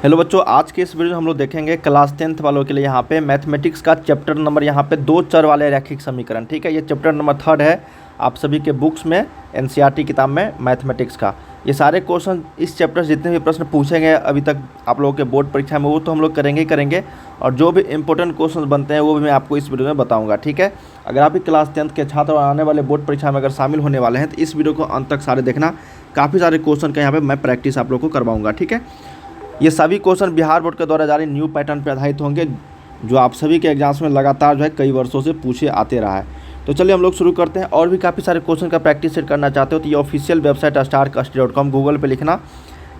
Hello बच्चों, आज के इस वीडियो में हम लोग देखेंगे क्लास 10th वालों के लिए यहाँ पे मैथमेटिक्स का चैप्टर नंबर यहाँ पे दो चर वाले रैखिक समीकरण। ठीक है, ये चैप्टर नंबर 3 है आप सभी के बुक्स में, एनसीईआरटी किताब में मैथमेटिक्स का। ये सारे क्वेश्चन इस चैप्टर से जितने भी प्रश्न पूछे गए अभी तक आप लोगों के बोर्ड परीक्षा में वो तो हम लोग करेंगे ही करेंगे, और जो भी इंपॉर्टेंट क्वेश्चन बनते हैं वो भी मैं आपको इस वीडियो में बताऊँगा। ठीक है, अगर आप भी क्लास 10th के छात्र और आने वाले बोर्ड परीक्षा में अगर शामिल होने वाले हैं तो इस वीडियो को अंत तक सारे देखना। काफ़ी सारे क्वेश्चन का यहाँ पर मैं प्रैक्टिस आप लोग को करवाऊँगा। ठीक है, ये सभी क्वेश्चन बिहार बोर्ड के द्वारा जारी न्यू पैटर्न पर आधारित होंगे, जो आप सभी के एग्जाम्स में लगातार जो है कई वर्षों से पूछे आते रहा है। तो चलिए हम लोग शुरू करते हैं। और भी काफ़ी सारे क्वेश्चन का प्रैक्टिस सेट करना चाहते हो तो ये ऑफिशियल वेबसाइट starkasti.com गूगल पे लिखना,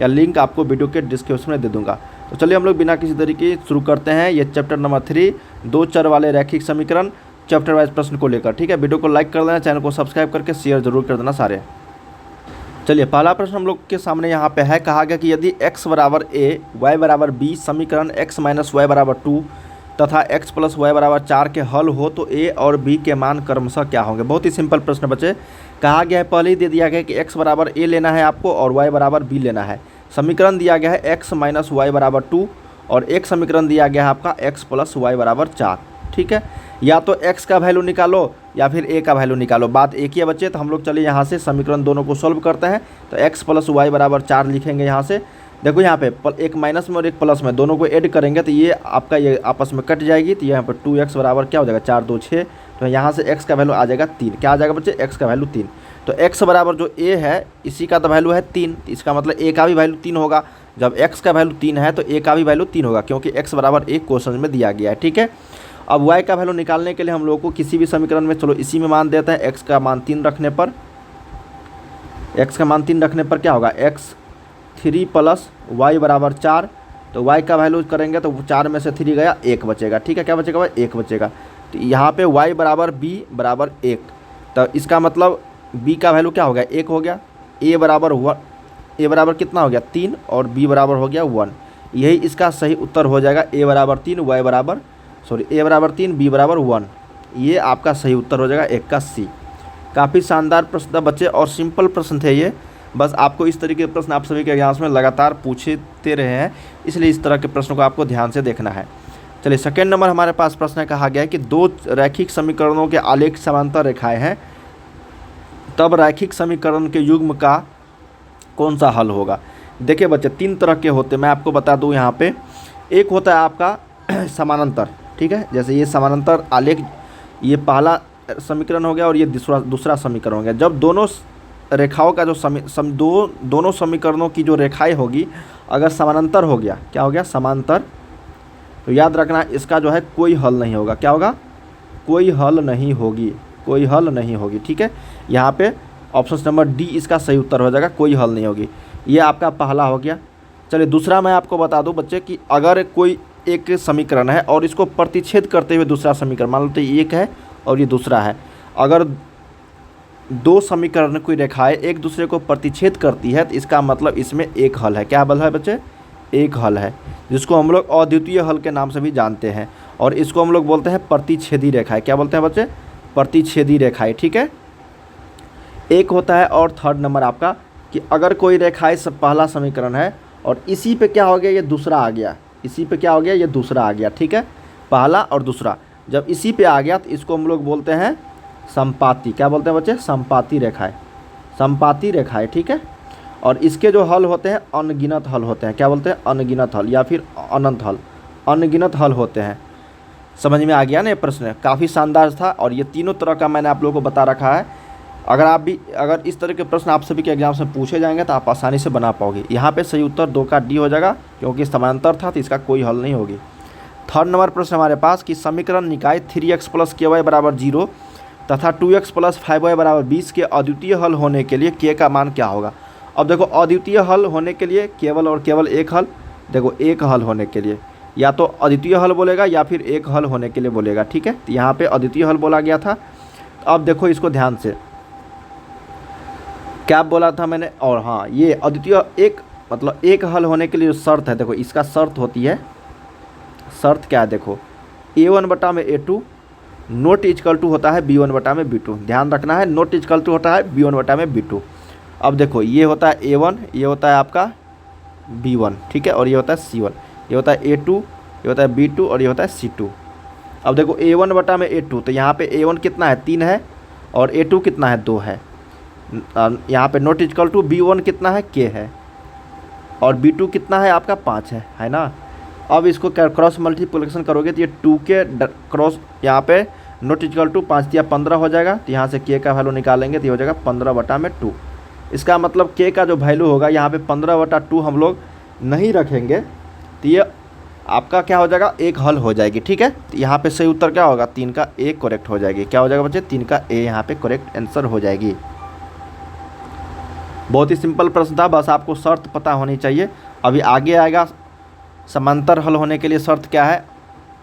या लिंक आपको वीडियो के डिस्क्रिप्शन में दे दूंगा। तो चलिए हम लोग बिना किसी तरीके शुरू करते हैं। ये चैप्टर नंबर 3 दो चर वाले रैखिक समीकरण चैप्टर वाइज प्रश्न को लेकर। ठीक है, वीडियो को लाइक कर देना, चैनल को सब्सक्राइब करके शेयर जरूर कर देना सारे। चलिए पहला प्रश्न हम लोग के सामने यहाँ पे है, कहा गया कि यदि x बराबर a y बराबर b समीकरण x माइनस वाई बराबर 2 तथा x प्लस वाई बराबर 4 के हल हो तो a और b के मान क्रमशः क्या होंगे। बहुत ही सिंपल प्रश्न बच्चे, कहा गया है पहले ही दे दिया गया है कि x बराबर a लेना है आपको और y बराबर b लेना है। समीकरण दिया गया है x माइनस वाई बराबर 2 और एक समीकरण दिया गया है आपका x प्लस वाई बराबर 4। ठीक है, या तो x का वैल्यू निकालो या फिर a का वैल्यू निकालो, बात एक ही है बच्चे। तो हम लोग चलिए यहाँ से समीकरण दोनों को सॉल्व करते हैं। तो x प्लस वाई बराबर 4 लिखेंगे यहाँ से। देखो यहाँ पे एक माइनस में और एक प्लस में दोनों को ऐड करेंगे तो ये आपका ये आपस में कट जाएगी। तो यहाँ पर 2x बराबर क्या हो जाएगा 4 2 6। तो यहाँ से x का वैल्यू आ जाएगा 3। क्या आ जाएगा बच्चे, x का वैल्यू 3। तो x बराबर जो a है इसी का तो वैल्यू है 3, इसका मतलब a का भी वैल्यू 3 होगा। जब x का वैल्यू 3 है तो a का भी वैल्यू 3 होगा, क्योंकि x बराबर 1 क्वेश्चन में दिया गया है। ठीक है, अब y का वैल्यू निकालने के लिए हम लोग को किसी भी समीकरण में चलो इसी में मान देते हैं। x का मान 3 रखने पर, x का मान 3 रखने पर क्या होगा, x 3 प्लस वाई बराबर 4। तो y का वैल्यू करेंगे तो 4 में से 3 गया 1 बचेगा। ठीक है, क्या बचेगा भाई, 1 बचेगा। तो यहाँ पे y बराबर b बराबर 1, तो इसका मतलब b का वैल्यू क्या हो गया 1 हो गया। a बराबर कितना हो गया 3 और b बराबर हो गया 1। यही इसका सही उत्तर हो जाएगा, a बराबर 3 a बराबर 3 b बराबर 1। ये आपका सही उत्तर हो जाएगा 1 का C। काफ़ी शानदार प्रश्न था बच्चे और सिंपल प्रश्न थे ये। बस आपको इस तरीके के प्रश्न आप सभी के एग्जाम्स में लगातार पूछते रहे हैं, इसलिए इस तरह के प्रश्नों को आपको ध्यान से देखना है। चलिए सेकेंड नंबर हमारे पास प्रश्न है, कहा गया है कि दो रैखिक समीकरणों के आलेख समांतर रेखाएं हैं, तब रैखिक समीकरण के युग्म का कौन सा हल होगा। देखिए बच्चे 3 तरह के होते हैं, मैं आपको बता दूँ यहाँ पे। एक होता है आपका समानांतर। ठीक है, जैसे ये समानांतर आलेख, ये पहला समीकरण हो गया और ये दूसरा समीकरण हो गया। जब दोनों रेखाओं का जो दोनों समीकरणों की जो रेखाएं होगी अगर समानांतर हो गया, क्या हो गया समांतर, तो याद रखना इसका जो है कोई हल नहीं होगा। क्या होगा, कोई हल नहीं होगी, कोई हल नहीं होगी। ठीक है, यहाँ पे ऑप्शन नंबर डी इसका सही उत्तर हो जाएगा, कोई हल नहीं होगी। ये आपका पहला हो गया। चलिए दूसरा मैं आपको बता दूं बच्चे कि अगर कोई एक समीकरण है और इसको प्रतिच्छेद करते हुए दूसरा समीकरण, मान लो तो एक है और ये दूसरा है, अगर दो समीकरण कोई रेखाएं एक दूसरे को प्रतिच्छेद करती है तो इसका मतलब इसमें एक हल है। क्या हल है बच्चे, एक हल है, जिसको हम लोग अद्वितीय हल के नाम से भी जानते हैं, और इसको हम लोग बोलते हैं प्रतिच्छेदी रेखाएं। क्या बोलते हैं बच्चे, प्रतिच्छेदी रेखाएं। ठीक है, एक होता है। और थर्ड नंबर आपका कि अगर कोई रेखाएं पहला समीकरण है और इसी पे क्या हो गया, ये दूसरा आ गया, इसी पे क्या हो गया, ये दूसरा आ गया। ठीक है, पहला और दूसरा जब इसी पे आ गया तो इसको हम लोग बोलते हैं संपाती। क्या बोलते हैं बच्चे, संपाती रेखाएं, संपाती रेखाएं। ठीक है, और इसके जो हल होते हैं अनगिनत हल होते हैं। क्या बोलते हैं, अनगिनत हल या फिर अनंत हल, अनगिनत हल होते हैं। समझ में आ गया ना ये प्रश्न, काफ़ी शानदार था और ये तीनों तरह का मैंने आप लोगों को बता रखा है। अगर इस तरह के प्रश्न आप सभी के एग्जाम्स में पूछे जाएंगे तो आप आसानी से बना पाओगे। यहाँ पे सही उत्तर 2 का डी हो जाएगा, क्योंकि समांतर था तो इसका कोई हल नहीं होगी। थर्ड नंबर प्रश्न हमारे पास कि समीकरण निकाय 3x प्लस के वाई बराबर 0 तथा 2x प्लस 5y बराबर 20 के अद्वितीय हल होने के लिए k का मान क्या होगा। अब देखो अद्वितीय हल होने के लिए केवल और केवल एक हल, देखो एक हल होने के लिए या तो अद्वितीय हल बोलेगा या फिर एक हल होने के लिए बोलेगा। ठीक है, तो यहाँ पर अद्वितीय हल बोला गया था। अब देखो इसको ध्यान से, क्या बोला था मैंने, और हाँ ये अद्वितीय एक मतलब एक हल होने के लिए जो शर्त है, देखो इसका शर्त होती है, शर्त क्या है देखो, a1 बटा में a2 नोट इजकल टू होता है b1 बटा में b2। ध्यान रखना है, नोट इजकल टू होता है b1 बटा में b2। अब देखो ये होता है a1, ये होता है आपका B1, ठीक है, और ये होता है C1, ये होता है A2, ये होता है B2 और ये होता है C2। अब देखो A1 बटा में A2, तो यहाँ पे A1 कितना है 3 है और A2 कितना है 2 है। यहाँ पे नॉट इक्वल टू B1 कितना है K है और B2 कितना है आपका 5 है ना। अब इसको क्रॉस मल्टीप्लिकेशन करोगे तो ये 2 के क्रॉस यहाँ पे नॉट इक्वल टू 5 या 15 हो जाएगा, तो यहाँ से K का वैल्यू निकालेंगे तो ये हो जाएगा 15/2। इसका मतलब K का जो वैल्यू होगा यहाँ पे 15/2 हम लोग नहीं रखेंगे, तो ये आपका क्या हो जाएगा, एक हल हो जाएगी, ठीक है। तो यहाँ पे सही उत्तर क्या होगा, 3 का A करेक्ट हो जाएगी। क्या हो जाएगा बच्चे, 3 का A यहाँ पे करेक्ट आंसर हो जाएगी। बहुत ही सिंपल प्रश्न था, बस आपको शर्त पता होनी चाहिए। अभी आगे आएगा समांतर हल होने के लिए शर्त क्या है,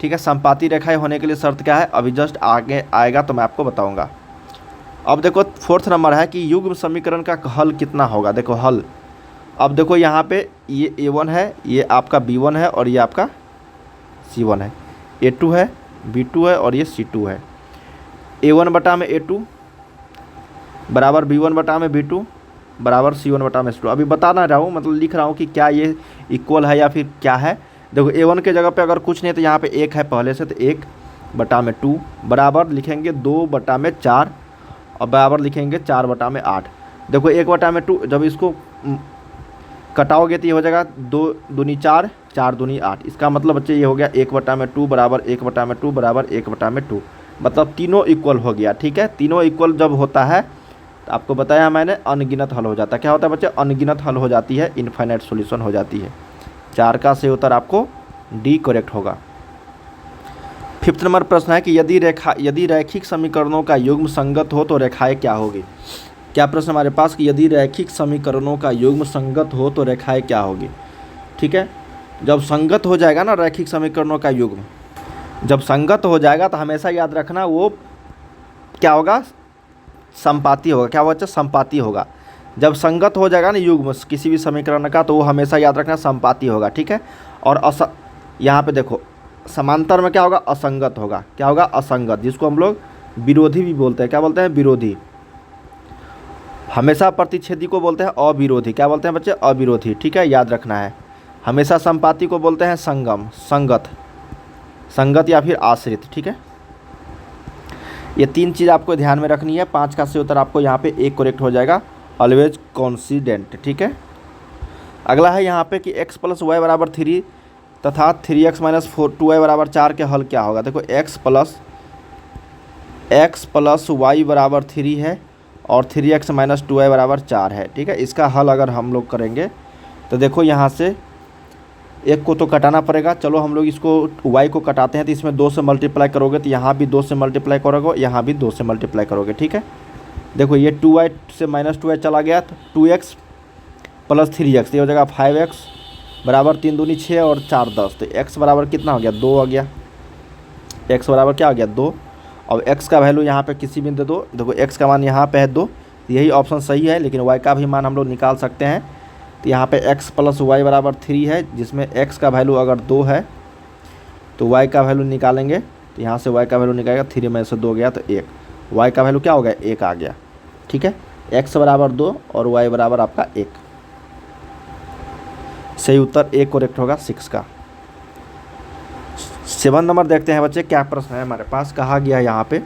ठीक है, समपाती रेखाएं होने के लिए शर्त क्या है, अभी जस्ट आगे आएगा तो मैं आपको बताऊंगा। अब देखो 4th नंबर है कि युग्म समीकरण का हल कितना होगा। देखो हल, अब देखो यहाँ पे ये A1 है, ये आपका B1 है और ये आपका C1 है, A2 है, B2 है और ये C2 है। A1 बटा में A2 बराबर B1 बटा में B2 बराबर C1 बटा में C2। अभी बता ना रहा हूँ, मतलब लिख रहा हूँ कि क्या ये इक्वल है या फिर क्या है। देखो A1 के जगह पे अगर कुछ नहीं तो यहाँ पे 1 है पहले से, तो 1 बटा में 2 बराबर लिखेंगे 2 बटा में 4 और बराबर लिखेंगे 4 बटा में 8। देखो 1 बटा में 2, जब इसको कटाओगे तो ये हो जाएगा 2 दूनी 4, 4 दूनी 8। इसका मतलब बच्चे ये हो गया 1 बटा में 2 बराबर 1 बटा में 2 बराबर 1 बटा में 2, मतलब तीनों इक्वल हो गया, ठीक है। तीनों इक्वल जब होता है तो आपको बताया मैंने अनगिनत हल हो जाता है। क्या होता है बच्चे, अनगिनत हल हो जाती है, इनफाइनाइट सॉल्यूशन हो जाती है। 4 का सही उत्तर आपको डी करेक्ट होगा। 5th नंबर प्रश्न है कि यदि रैखिक समीकरणों का युग्म संगत हो तो रेखाएं क्या होगी। क्या प्रश्न हमारे पास कि यदि रैखिक समीकरणों का युग्म संगत हो तो रेखाएं क्या होगी, ठीक है। जब संगत हो जाएगा ना रैखिक समीकरणों का युग्म, जब संगत हो जाएगा तो हमेशा याद रखना वो क्या होगा, संपाती होगा। क्या होगा, संपाती होगा। जब संगत हो जाएगा ना युग्म किसी भी समीकरण का, तो वो हमेशा याद रखना संपाती होगा, ठीक है। और यहाँ पे देखो समांतर में क्या होगा, असंगत होगा। क्या होगा, असंगत, जिसको हम लोग विरोधी भी बोलते हैं। क्या बोलते हैं, विरोधी। हमेशा प्रतिच्छेदी को बोलते हैं अविरोधी। क्या बोलते हैं बच्चे, अविरोधी, ठीक है, याद रखना है। हमेशा संपाती को बोलते हैं संगम, संगत, संगत या फिर आश्रित, ठीक है। ये 3 चीज़ आपको ध्यान में रखनी है। 5 का सही उत्तर आपको यहाँ पे एक करेक्ट हो जाएगा, ऑलवेज कॉन्सिडेंट, ठीक है। अगला है यहाँ पे कि x + y बराबर 3 तथा 3x - 2y बराबर 4 के हल क्या होगा। देखो x + y बराबर 3 है और 3x - 2y बराबर 4 है, ठीक है। इसका हल अगर हम लोग करेंगे तो देखो यहाँ से एक को तो कटाना पड़ेगा। चलो हम लोग इसको y को कटाते हैं, तो इसमें 2 से मल्टीप्लाई करोगे तो यहाँ भी 2 से मल्टीप्लाई करोगे, यहाँ भी 2 से मल्टीप्लाई करोगे, ठीक है। देखो ये 2y से -2y चला गया तो 2x + 3x, ये हो जाएगा 5x बराबर 3 दूनी 6 और 4 10। तो x बराबर कितना हो गया, 2 हो गया। x बराबर क्या हो गया, 2। अब x का वैल्यू यहाँ पे किसी भी दे दो। देखो x का मान यहाँ पे है 2, यही ऑप्शन सही है, लेकिन y का भी मान हम लोग निकाल सकते हैं। तो यहाँ पे x + y बराबर 3 है, जिसमें x का वैल्यू अगर 2 है तो y का वैल्यू निकालेंगे, तो यहाँ से y का वैल्यू निकालेगा, 3 में से 2 गया तो 1, y का वैल्यू क्या हो गया, 1 आ गया, ठीक है। x बराबर 2 और y बराबर आपका 1। सही उत्तर ए करेक्ट होगा 6 का। 7 नंबर देखते हैं बच्चे क्या प्रश्न है हमारे पास। कहा गया यहाँ पे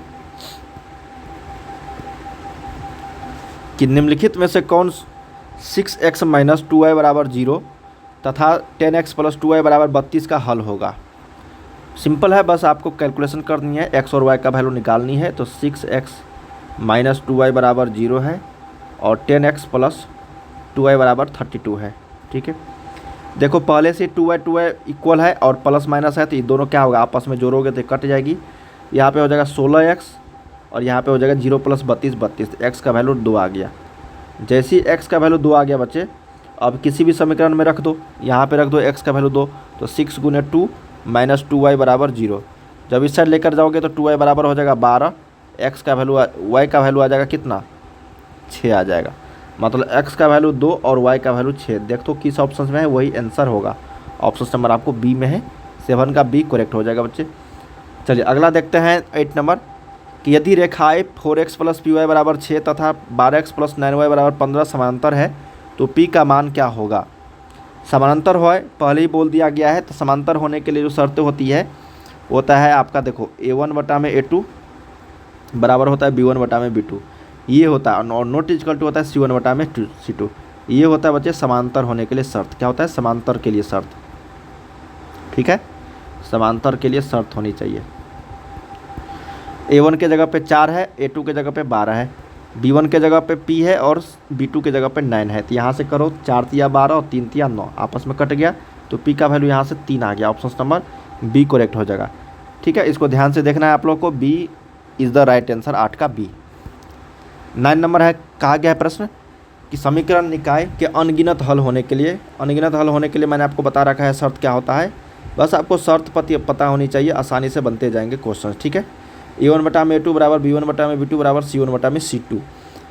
कि निम्नलिखित में से कौन 6x - 2y बराबर 0 तथा 10x + 2y बराबर 32 का हल होगा। सिंपल है, बस आपको कैलकुलेशन करनी है, x और y का वैल्यू निकालनी है। तो 6x - 2y बराबर 0 है और 10x + 2y बराबर 32 है, ठीक है। देखो पहले से 2y इक्वल है और प्लस माइनस है, तो ये दोनों क्या होगा, आपस में जोड़ोगे तो कट जाएगी। यहाँ पे हो जाएगा 16x और यहाँ पे हो जाएगा 0 + 32 32। तो x का वैल्यू 2 आ गया। जैसे ही x का वैल्यू 2 आ गया बच्चे, अब किसी भी समीकरण में रख दो, यहाँ पे रख दो x का वैल्यू 2, तो 6 × 2 - 2y बराबर 0। जब इस साइड लेकर जाओगे तो 2y बराबर हो जाएगा 12, x का वैल्यू y का वैल्यू आ जाएगा कितना, 6 आ जाएगा। मतलब x का वैल्यू 2 और y का वैल्यू 6। देख तो किस ऑप्शन में है, वही आंसर होगा। ऑप्शन नंबर आपको बी में है, 7 का बी करेक्ट हो जाएगा बच्चे। चलिए अगला देखते हैं 8 नंबर कि यदि रेखाएं 4x + py बराबर 6 तथा 12x + 9y बराबर 15 समांतर है तो p का मान क्या होगा। समानांतर हो, पहले ही बोल दिया गया है। तो समांतर होने के लिए जो शर्त होती है वो होता है आपका, देखो A1 बटा में A2 बराबर होता है B1 बटा में B2, ये होता है। और नॉट इक्वल टू होता है C1 बटा में C2। ये होता है बच्चे समांतर होने के लिए शर्त। क्या होता है? समांतर के लिए शर्त। ठीक है, समांतर के लिए शर्त होनी चाहिए। A1 के जगह पे 4 है, A2 के जगह पे 12 है, B1 के जगह पे P है और B2 के जगह पे 9 है। तो यहाँ से करो 4 तिया 12 और 3 तिया 9, आपस में कट गया तो P का वैल्यू यहाँ से 3 आ गया। ऑप्शन नंबर B करेक्ट हो जाएगा। ठीक है, इसको ध्यान से देखना है आप लोग को। B is the right answer, 8 का B। 9 नंबर है, कहा गया है प्रश्न कि समीकरण निकाय के अनगिनत हल होने के लिए, अनगिनत हल होने के लिए मैंने आपको बता रखा है शर्त क्या होता है। बस आपको शर्त पता होनी चाहिए, आसानी से बनते जाएंगे क्वेश्चन। ठीक है, A1 बटा में A2 बराबर B1 बटा में B2 बराबर C1 बटा में C2।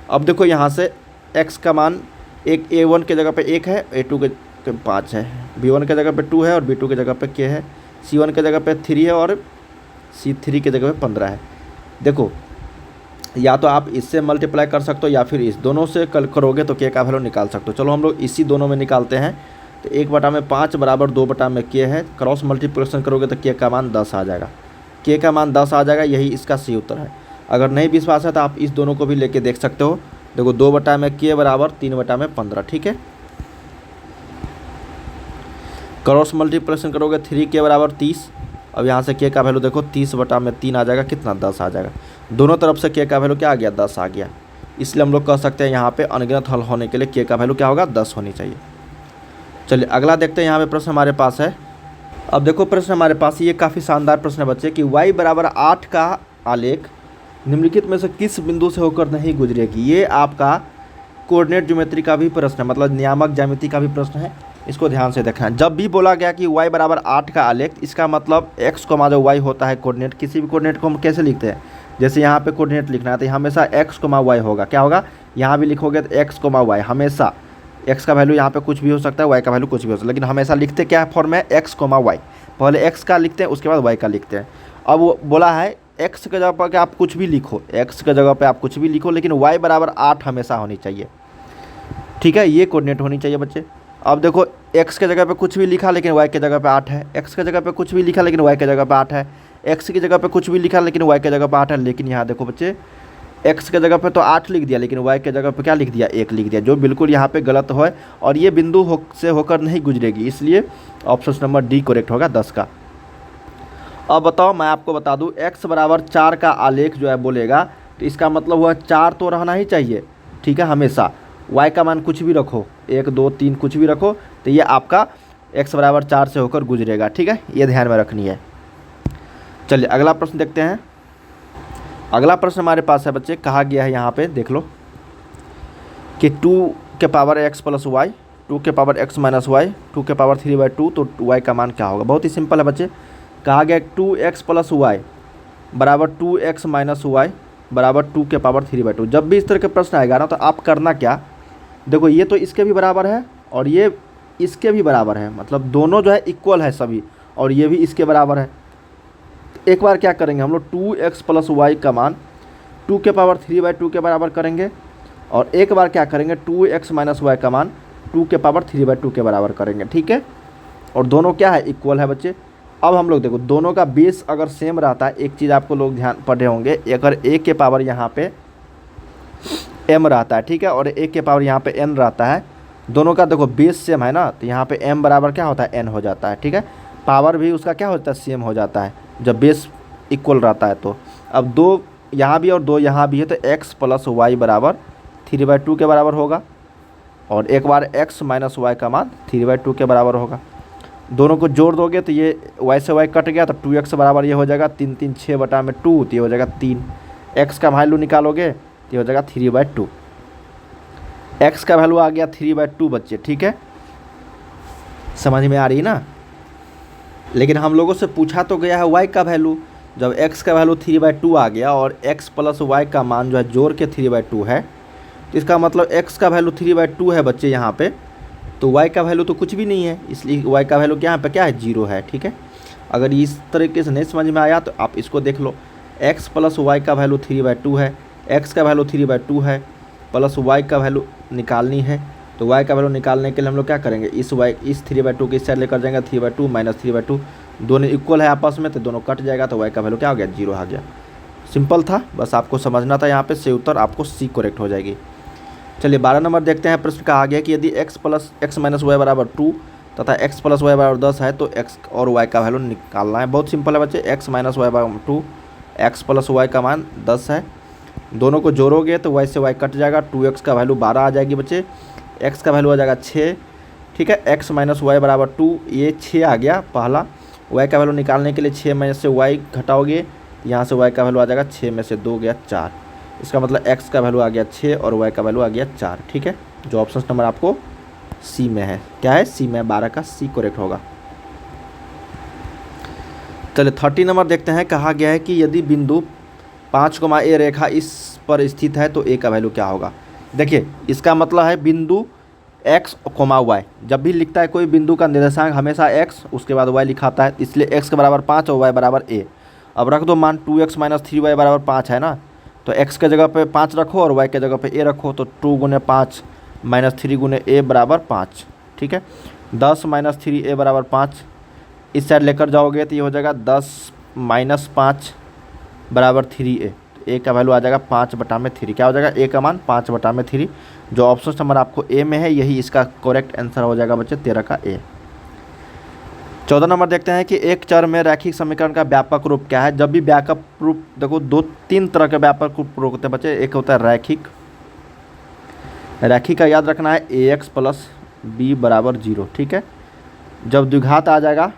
अब देखो यहाँ से x का मान एक A1 के जगह पे 1 है, A2 के 5 है, B1 के जगह पे 2 है और B2 के जगह पे k है, C1 के जगह पे 3 है और C3 के जगह पे 15 है। देखो या तो आप इससे मल्टीप्लाई कर सकते हो या फिर इस दोनों से कल करोगे तो k का वैल्यू निकाल सकते हो। चलो हम लोग इसी दोनों में निकालते हैं। तो 1 बटा में 5 बराबर 2 बटा में k है, क्रॉस मल्टीप्लिकेशन करोगे तो k का मान 10 आ जाएगा। k का मान 10 आ जाएगा, यही इसका सही उत्तर है। अगर नहीं विश्वास है तो आप इस दोनों को भी लेके देख सकते हो। देखो 2 बटा में k बराबर 3 बटा में 15। ठीक है, क्रॉस मल्टीप्लिकेशन करोगे 3k बराबर 30। अब यहाँ से k का वैल्यू देखो 30 बटा में 3 आ जाएगा, कितना 10 आ जाएगा। दोनों तरफ से k का वैल्यू क्या आ गया? 10 आ गया। इसलिए हम लोग कह सकते हैं यहाँ पे अनगिनत हल होने के लिए k का वैल्यू क्या होगा? 10 होनी चाहिए। चलिए अगला देखते हैं। यहाँ पे प्रश्न हमारे पास है। अब देखो प्रश्न हमारे पास ये काफ़ी शानदार प्रश्न है बच्चे कि y बराबर 8 का आलेख निम्नलिखित में से किस बिंदु से होकर नहीं गुजरेगी। ये आपका कोऑर्डिनेट ज्योमेट्री का भी प्रश्न है, मतलब नियामक ज्यामिति का भी प्रश्न है। इसको ध्यान से देखना है। जब भी बोला गया कि y बराबर 8 का आलेख, इसका मतलब x को जो y होता है कोऑर्डिनेट, किसी भी कोऑर्डिनेट को हम कैसे लिखते हैं? जैसे यहाँ पे कोऑर्डिनेट लिखना है तो हमेशा x, y होगा। क्या होगा? यहाँ भी लिखोगे तो x, y, हमेशा x का वैल्यू यहाँ पे कुछ भी हो सकता है, y का वैल्यू कुछ भी हो सकता है, लेकिन हमेशा लिखते क्या फॉर्म है? x, y। पहले x का लिखते हैं, उसके बाद y का लिखते हैं। अब वो बोला है x के जगह पर आप कुछ भी लिखो, x के जगह पे आप कुछ भी लिखो, लेकिन y बराबर 8 हमेशा होनी चाहिए। ठीक है, ये कोऑर्डिनेट होनी चाहिए बच्चे। अब देखो x के जगह पे कुछ भी लिखा लेकिन y के जगह पे 8 है, x के जगह पे कुछ भी लिखा लेकिन y के जगह पे 8 है, x की जगह पे कुछ भी लिखा लेकिन y के जगह पे 8 है। लेकिन यहाँ देखो बच्चे, x के जगह पे तो 8 लिख दिया लेकिन y के जगह पे क्या लिख दिया? 1 लिख दिया, जो बिल्कुल यहाँ पे गलत है। और ये बिंदु से होकर नहीं गुजरेगी, इसलिए ऑप्शन नंबर डी करेक्ट होगा 10 का। अब बताओ, मैं आपको बता दूं, x बराबर 4 का आलेख जो है बोलेगा तो इसका मतलब हुआ 4 तो रहना ही चाहिए। ठीक है, हमेशा y का मान कुछ भी रखो, 1 2 3 कुछ भी रखो, तो ये आपका x बराबर 4 से होकर गुजरेगा। ठीक है, ये ध्यान में रखनी है। चलिए अगला प्रश्न देखते हैं। अगला प्रश्न हमारे पास है बच्चे, कहा गया है यहाँ पे देख लो कि 2 के पावर x प्लस वाई, 2 के पावर x माइनस वाई, 2 के पावर 3/2, तो y का मान क्या होगा? बहुत ही सिंपल है बच्चे। कहा गया 2x प्लस वाई बराबर 2x माइनस वाई बराबर 2 के पावर 3/2। जब भी इस तरह के प्रश्न आएगा ना तो आप करना क्या, देखो ये तो इसके भी बराबर है और ये इसके भी बराबर है, मतलब दोनों जो है इक्वल है सभी, और ये भी इसके बराबर है। एक बार क्या करेंगे हम लोग, 2x प्लस वाई का मान 2 के पावर 3/2 के बराबर करेंगे, और एक बार क्या करेंगे 2x माइनस वाई का मान 2 के पावर 3/2 के बराबर करेंगे। ठीक है, और दोनों क्या है? इक्वल है बच्चे। अब हम लोग देखो दोनों का बेस अगर सेम रहता है, एक चीज़ आपको लोग ध्यान पढ़े होंगे, अगर a के पावर यहाँ पे m रहता है, ठीक है, और a के पावर यहाँ पे n रहता है, दोनों का देखो बेस सेम है ना, तो यहाँ पे m बराबर क्या होता है? n हो जाता है। ठीक है, पावर भी उसका क्या होता है? सेम हो जाता है जब बेस इक्वल रहता है। तो अब 2 यहाँ भी और 2 यहाँ भी है, तो x प्लस वाई बराबर 3/2 के बराबर होगा, और एक बार x माइनस वाई का मान 3/2 के बराबर होगा। दोनों को जोड़ दोगे तो ये y से y कट गया, तो 2x बराबर ये हो जाएगा 3 3 6 बटा में 2, तो ये हो जाएगा 3। x का वैल्यू निकालोगे तो ये हो जाएगा 3/2। x का वैल्यू आ गया 3/2 बच्चे। ठीक है, समझ में आ रही ना? लेकिन हम लोगों से पूछा तो गया है y का वैल्यू। जब x का वैल्यू 3/2 आ गया और x प्लस y का मान जो है जोड़ के 3/2 है, तो इसका मतलब x का वैल्यू 3/2 है बच्चे यहाँ पे, तो y का वैल्यू तो कुछ भी नहीं है, इसलिए y का वैल्यू यहाँ पे क्या है? 0 है। ठीक है, अगर इस तरीके से नहीं समझ में आया तो आप इसको देख लो, x प्लस y का वैल्यू 3/2 है, x का वैल्यू 3/2 है, प्लस y का वैल्यू निकालनी है, तो y का वैल्यू निकालने के लिए हम लोग क्या करेंगे, इस 3/2 के इस साइड लेकर जाएंगे, 3/2 माइनस 3/2 दोनों इक्वल है आपस में, तो दोनों कट जाएगा, तो y का वैल्यू क्या हो गया, 0 आ गया। सिंपल था, बस आपको समझना था यहाँ पे, से उत्तर आपको सी करेक्ट हो जाएगी। चलिए 12 नंबर देखते हैं। प्रश्न कहा गया कि यदि x माइनस वाई बराबर 2 तथा x प्लस वाई बराबर 10 है तो x और y का वैल्यू निकालना है। बहुत सिंपल है बच्चे, x माइनस वाई बराबर 2, x प्लस वाई का मान 10 है, दोनों को जोड़ोगे तो y से y कट जाएगा, 2x का वैल्यू 12 आ जाएगी बच्चे, x का वैल्यू आ जाएगा 6। ठीक है, x माइनस वाई बराबर 2, ये 6 आ गया पहला। y का वैल्यू निकालने के लिए 6 में से y घटाओगे, यहाँ से y का वैल्यू आ जाएगा 6 में से 2 गया 4। इसका मतलब x का वैल्यू आ गया 6 और y का वैल्यू आ गया 4। ठीक है, जो ऑप्शन नंबर आपको सी में है, क्या है, सी में, 12 का सी करेक्ट होगा। चलिए 30 नंबर देखते हैं। कहा गया है कि यदि बिंदु 5, a रेखा इस पर स्थित है तो a का वैल्यू क्या होगा। देखिए इसका मतलब है बिंदु x, y, जब भी लिखता है कोई बिंदु का निर्देशांक हमेशा x उसके बाद y लिखाता है, इसलिए x के बराबर 5 और y बराबर a। अब रख दो मान 2x माइनस 3y बराबर 5 है ना, तो x के जगह पे 5 रखो और y के जगह पे a रखो, तो 2 गुने 5 माइनस 3 गुने a बराबर 5। ठीक है, 10 माइनस 3a बराबर 5, इस साइड लेकर जाओगे तो ये हो जाएगा 10 माइनस 5 बराबर 3a, तो a का वैल्यू आ जाएगा 5/3। क्या हो जाएगा, a का मान 5/3। जो ऑप्शन नंबर आपको a में है यही इसका करेक्ट आंसर हो जाएगा बच्चे, 13 का a। 14 नंबर देखते हैं कि एक चर में रैखिक समीकरण का व्यापक रूप क्या है। जब भी व्यापक रूप, देखो 2-3 तरह के व्यापक रूप होते हैं बच्चे, एक होता है रैखिक का याद रखना है ax प्लस b बराबर 0। ठीक है, जब द्विघात आ जाएगा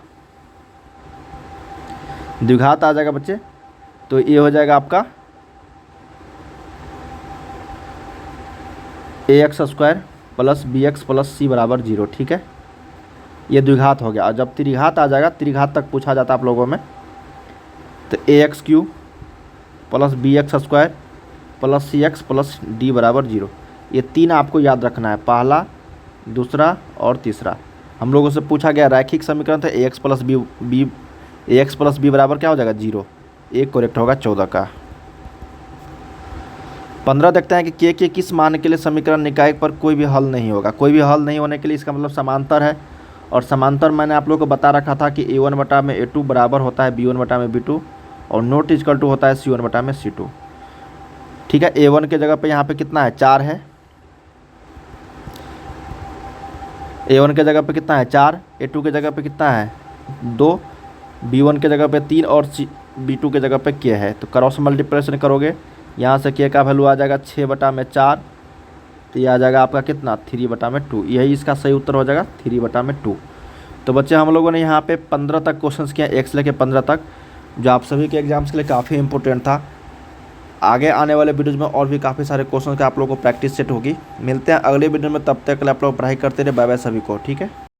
बच्चे, तो ये हो जाएगा आपका ax square plus bx plus c बराबर 0। ठीक है, ये द्विघात हो गया। और जब त्रिघात आ जाएगा, त्रिघात तक पूछा जाता है आप लोगों में, तो ax cube plus bx square plus cx plus d बराबर 0। ये 3 आपको याद रखना है, पहला, दूसरा और तीसरा। हम लोगों से पूछा गया रैखिक समीकरण था ax प्लस b बराबर क्या हो जाएगा, 0। एक करेक्ट होगा 14 का। 15 देखते हैं कि के किस मान के लिए समीकरण निकाय पर कोई भी हल नहीं होगा। कोई भी हल नहीं होने के लिए इसका मतलब समांतर है, और समांतर मैंने आप लोगों को बता रखा था कि a1 बटा में a2 बराबर होता है b1 बटा में b2 और नॉट इक्वल टू होता है c1 बटा में c2। ठीक है, a1 के जगह पे यहाँ पे कितना है, 4 है, a1 के जगह पे कितना है 4, a2 के जगह पे कितना है 2, b1 के जगह पे 3 और b2 के जगह पे k है। तो क्रॉस मल्टीप्लिकेशन करोगे, यहाँ से k का वैल्यू आ जाएगा 6/4, तो ये आ जाएगा आपका कितना 3/2। यही इसका सही उत्तर हो जाएगा 3/2। तो बच्चे हम लोगों ने यहाँ पे 15 तक क्वेश्चंस किए, 1 से लेकर 15 तक, जो आप सभी के एग्जाम्स के लिए काफ़ी इंपॉर्टेंट था। आगे आने वाले वीडियोज़ में और भी काफ़ी सारे क्वेश्चन का आप लोगों को प्रैक्टिस सेट होगी। मिलते हैं अगले वीडियो में, तब तक के लिए आप लोग पढ़ाई करते रहे। बाय बाय सभी को। ठीक है।